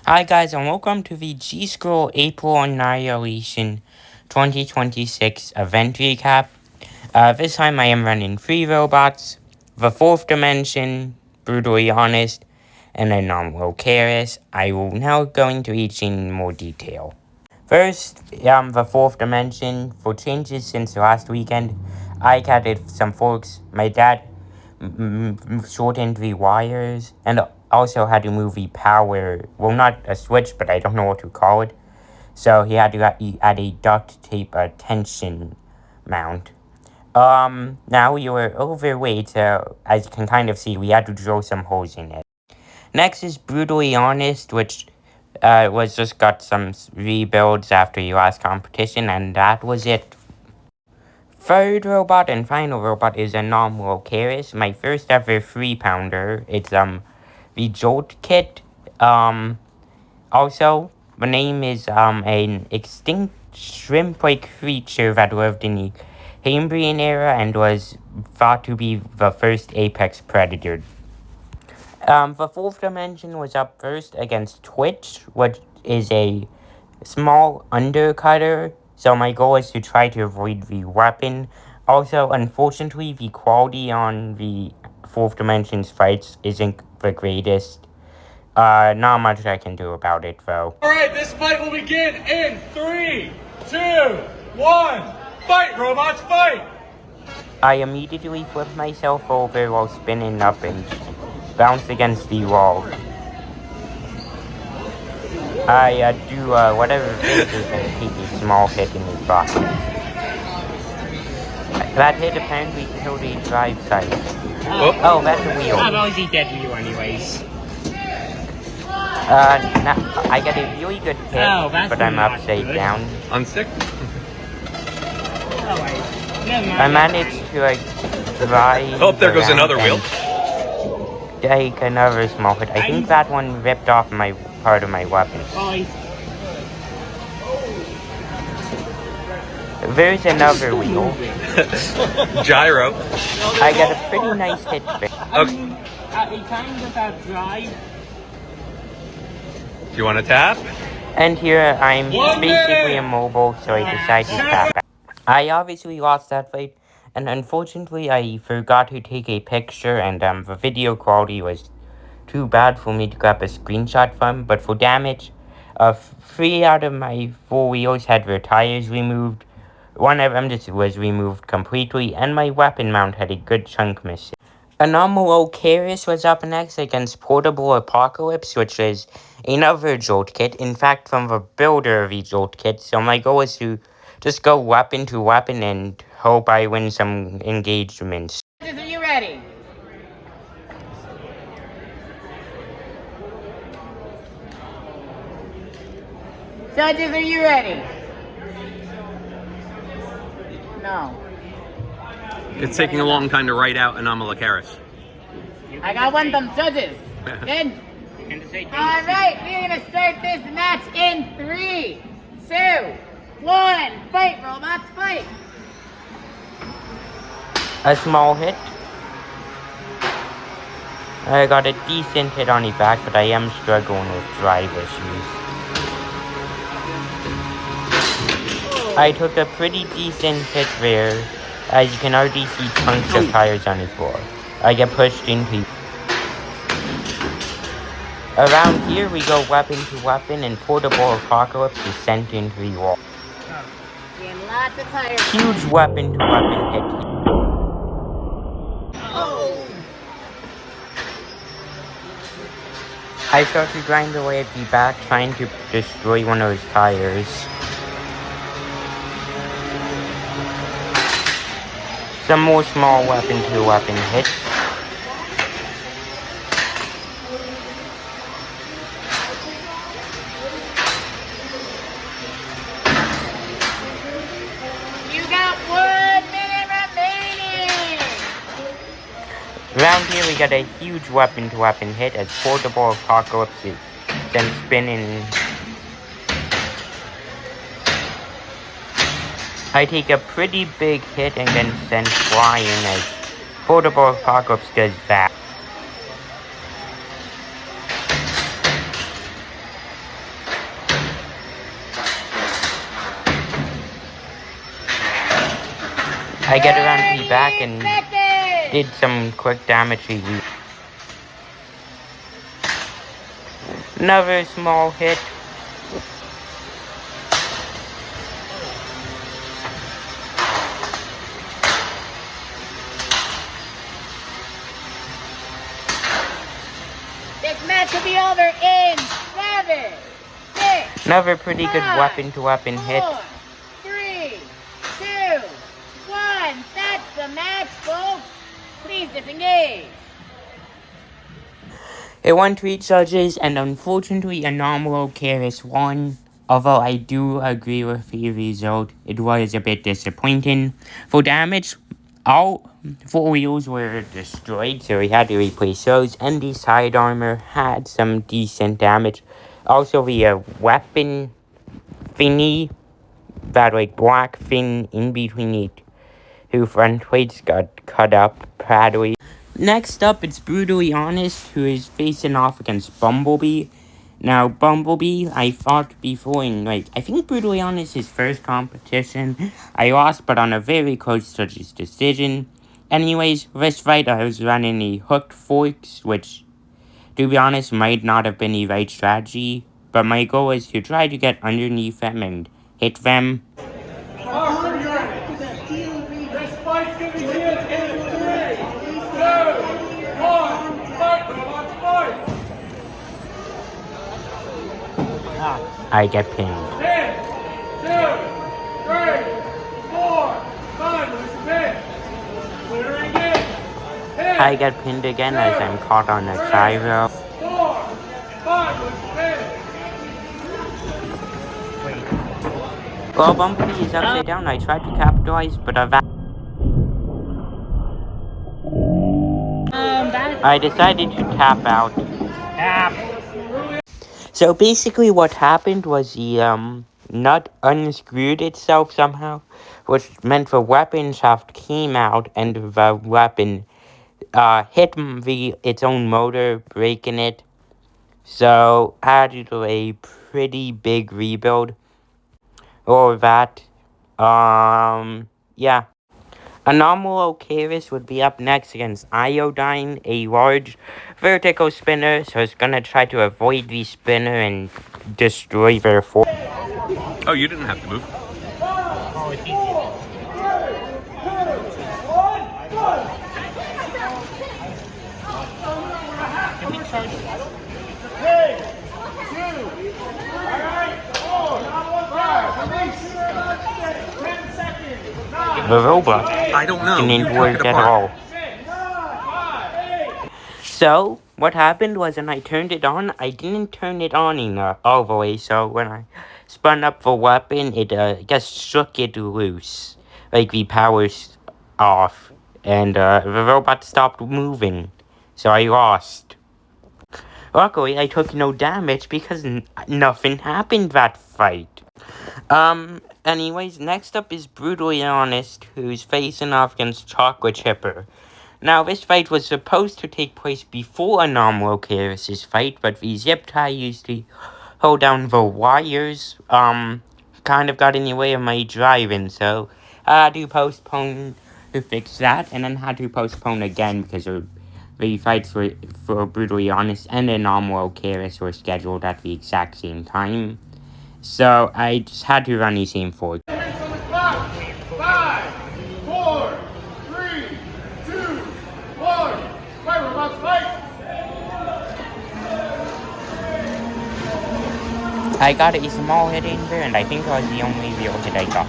Hi guys and welcome to the Gscrl April Annihilation 2026 event recap. This time I am running 3 robots, the 4th dimension, brutally honest, and anomalocaris. I will now go into each in more detail. First, the 4th dimension. For changes since last weekend, I added some forks. My dad shortened the wires and also had to move the power, well, not a switch, but I don't know what to call it. So he had to add a duct tape tension mount. Now we were overweight, so as you can kind of see, we had to drill some holes in it. Next is Brutally Honest, which was just got some rebuilds after your last competition, and that was it. Third robot and final robot is anomalocaris, my first ever 3-pounder. It's the Jolt kit. Also the name is an extinct shrimp-like creature that lived in the Cambrian era and was thought to be the first apex predator. The 4th dimension was up first against Twitch, which is a small undercutter, so my goal is to try to avoid the weapon. Also, unfortunately, the quality on the 4th dimension's fights isn't the greatest. Not much I can do about it, though. Alright, this fight will begin in 3, 2, 1. Fight, robots, fight! I immediately flip myself over while spinning up and bounce against the wall. I do whatever it is and take a small hit in the process. That hit apparently killed a drive site. Oh, that's a wheel. I'm always a dead wheel anyways. I got a really good hit, but I'm upside down. Unstick? Oh, wait. Never mind. I managed to drive. Oh, there goes another wheel. Take another small hit. I think that one ripped off my part of my weapon. Bye. There's another wheel. Gyro. I got a pretty nice hit there. Okay. It kind of a drive. Do you want to tap? And here I'm basically immobile, so I decide to tap out. I obviously lost that fight, and unfortunately I forgot to take a picture, and the video quality was too bad for me to grab a screenshot from. But for damage, 3 out of my 4 wheels had their tires removed. One of them just was removed completely, and my weapon mount had a good chunk missing. Anomalocaris was up next against Portable Apocalypse, which is another Jolt kit, in fact from the builder of the Jolt kit, so my goal is to just go weapon to weapon and hope I win some engagements. Are you ready? Judges, are you ready? No. It's taking a long time to write out anomalocaris. I got one of them judges. Good? Alright, we're gonna start this match in 3, 2, 1. Fight, robots, fight! A small hit. I got a decent hit on the back, but I am struggling with drive issues. I took a pretty decent hit there, as you can already see chunks of tires on the floor. I get pushed into. Around here we go weapon to weapon, and Portable Apocalypse is sent into the wall. Getting lots of tires. Huge weapon to weapon hit. Oh! I start to grind away at the back, trying to destroy one of those tires. Some more small weapon to weapon hits. You got 1 minute remaining! Around here we got a huge weapon to weapon hit as Portable Apocalypse is then spinning. I take a pretty big hit and then send flying as Portable Apocalypse does that. I get around to the back and 30 seconds. did some quick damage. Another small hit. This match will be over in 7, 6, Another pretty good 5, weapon-to-weapon hit. 4, 3, 2, 1. That's the match, folks. Please disengage. It won 3 judges, and unfortunately, anomalocaris won. Although I do agree with the result, it was a bit disappointing. For damage, all 4 wheels were destroyed, so we had to replace those, and the side armor had some decent damage. Also, the weapon thingy, that like black thing in between the 2 front plates got cut up badly. Next up, it's Brutally Honest, who is facing off against Bumblebee. Now, Bumblebee, I fought before in, I think Brutally Honest, his first competition. I lost, but on a very close judge's decision. Anyways, this fight, I was running the hooked forks, which, to be honest, might not have been the right strategy. But my goal is to try to get underneath them and hit them. This fight's gonna begin in 3, 2, 1. Fight, robots, fight! I get pinned. 10, 2, 3, 4, 5. Lose the pin. Clearing in. 10, I get pinned again as I'm caught on a gyro. 4, 5. Lose the pin. Well, Bumblebee is upside down. I tried to capitalize, but I decided to tap out. So basically what happened was the nut unscrewed itself somehow, which meant the weapon shaft came out and the weapon hit its own motor, breaking it. So I had to do a pretty big rebuild. Or that. Yeah. Anomalocaris would be up next against Iodine, a large vertical spinner, so it's gonna try to avoid the spinner and destroy their force. Oh, you didn't have to move. Can we charge? 3, 2, 4, 5. Release. 10 seconds. The robot I don't know. didn't You took work it at apart. all. 6, 5, 8. So, what happened was when I turned it on, I didn't turn it on enough all the way, so when I spun up the weapon, it just shook it loose. Like the power's off, and the robot stopped moving, so I lost. Luckily, I took no damage because nothing happened that fight. Anyways, next up is Brutally Honest, who's facing off against Chocolate Chipper. Now, this fight was supposed to take place before Anomalocaris' fight, but the zip tie used to hold down the wires, kind of got in the way of my driving, so I had to postpone to fix that, and then had to postpone again because the fights for Brutally Honest and Anomalocaris were scheduled at the exact same time. So I just had to run the same fork. 5, 4, 3, 2, 1. Fight, robots, fight! I got a small hit in there, and I think that was the only real hit I got.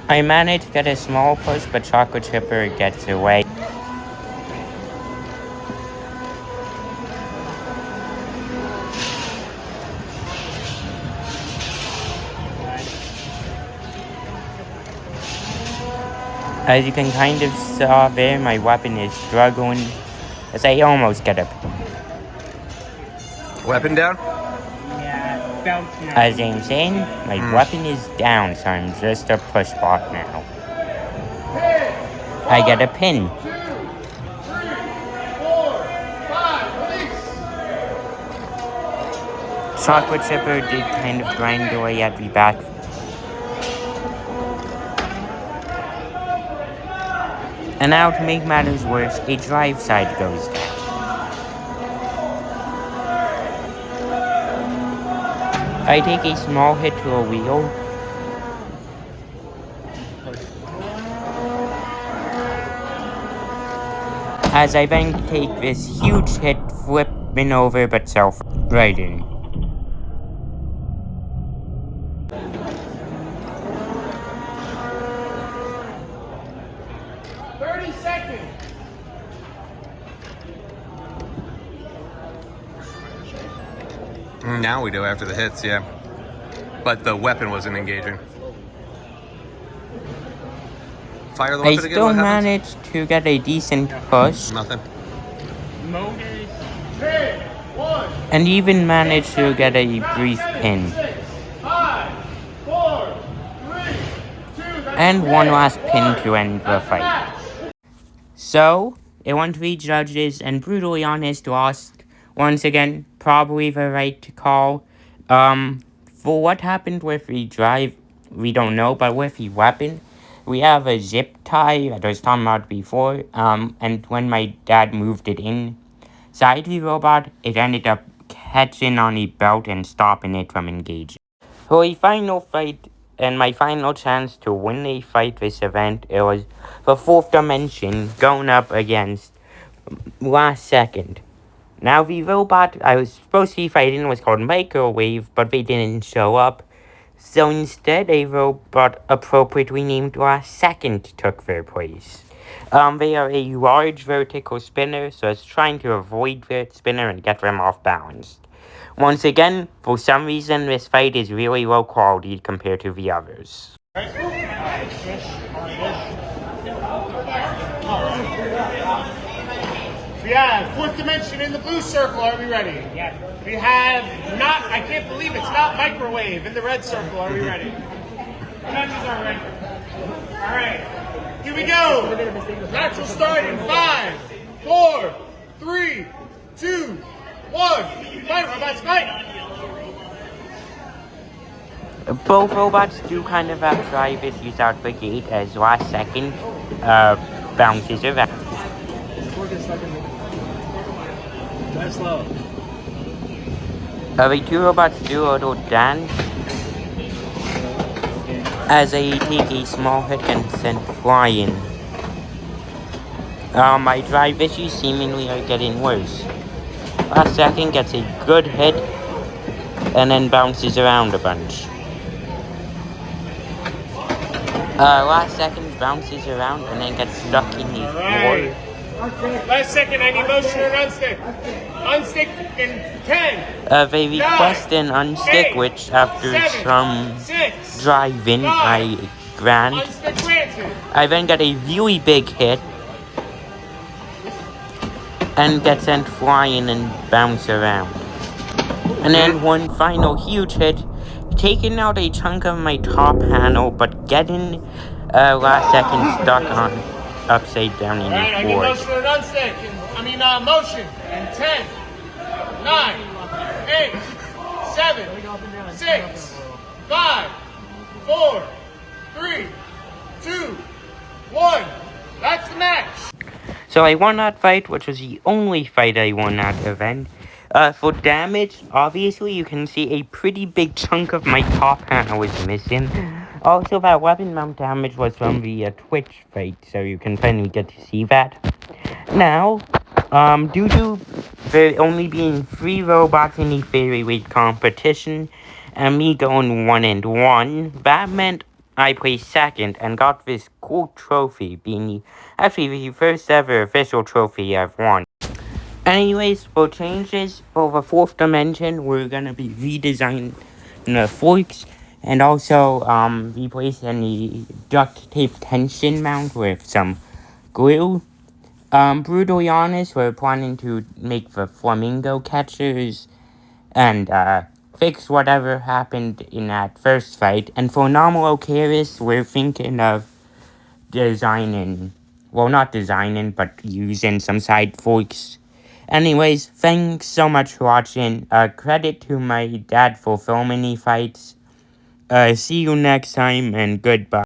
I managed to get a small push, but Chocolate Chipper gets away. As you can kind of saw there, my weapon is struggling as I almost get a... Weapon down? Yeah, belt now. As I'm saying, my weapon is down, so I'm just a push bot now. I get a pin. 2, 3, 4, 5. Release. chocolate chipper did kind of grind away at the back. And now, to make matters worse, a drive side goes down. I take a small hit to a wheel. As I then take this huge hit, flipping over but self-righting. Now we do after the hits, yeah. But the weapon wasn't engaging. Fire the I weapon again, still what happens? managed to get a decent push, Nothing. Motors. 10, 1, and even managed to get a brief pin. 6, 5, 4, 3, 2, And one last pin to end the fight. So, it won 3 judges, and brutally honest lost. Once again, probably the right call. For what happened with the drive, we don't know, but with the weapon, we have a zip tie that I was talking about before, and when my dad moved it inside the robot, it ended up catching on the belt and stopping it from engaging. For the final fight, and my final chance to win a fight this event, it was the 4th dimension going up against last second. Now, the robot I was supposed to be fighting was called Microwave, but they didn't show up. So instead, a robot appropriately named Last Second took their place. They are a large vertical spinner, so it's trying to avoid the spinner and get them off balance. Once again, for some reason, this fight is really low quality compared to the others. We have 4th dimension in the blue circle. Are we ready? Yeah. We have not, I can't believe it's not microwave in the red circle. Are we ready? Judges are ready. All right. Here we go. Match will start in 5, 4, 3, 2, 1. Fight, robots, fight. Both robots do kind of have drive issues out the gate, as Last Second bounces around. The 2 robots do a little dance as they take a small hit and send flying. My drive issues seemingly are getting worse. Last Second gets a good hit and then bounces around a bunch. Last Second bounces around and then gets stuck in the floor. Last second, I need motion or unstick. Unstick in 10. They request an unstick, which after some driving, I grant. Unstick granted. I then get a really big hit and get sent flying and bounce around. And then one final huge hit, taking out a chunk of my top panel, but getting Last Second stuck on upside down in Alright, I the need floor. motion or unstick. Motion in 10, 9, 8, 7, 6, 5, 4, 3, 2, 1. That's the match. So I won that fight, which was the only fight I won that event. For damage, obviously you can see a pretty big chunk of my top panel was missing. Also, that weapon mount damage was from the Twitch fight, so you can finally get to see that. Now, due to there only being 3 robots in the featherweight competition, and me going 1-1, that meant I placed second and got this cool trophy, being actually the first ever official trophy I've won. Anyways, for changes for the 4th dimension, we're gonna be redesigning the forks and also replacing the duct tape tension mount with some glue. Brutally honest, we're planning to make the flamingo catchers and fix whatever happened in that first fight. And for anomalocaris, we're thinking of designing, well, not designing, but using some side forks Anyways, thanks so much for watching. Credit to my dad for filming these fights. See you next time, and goodbye.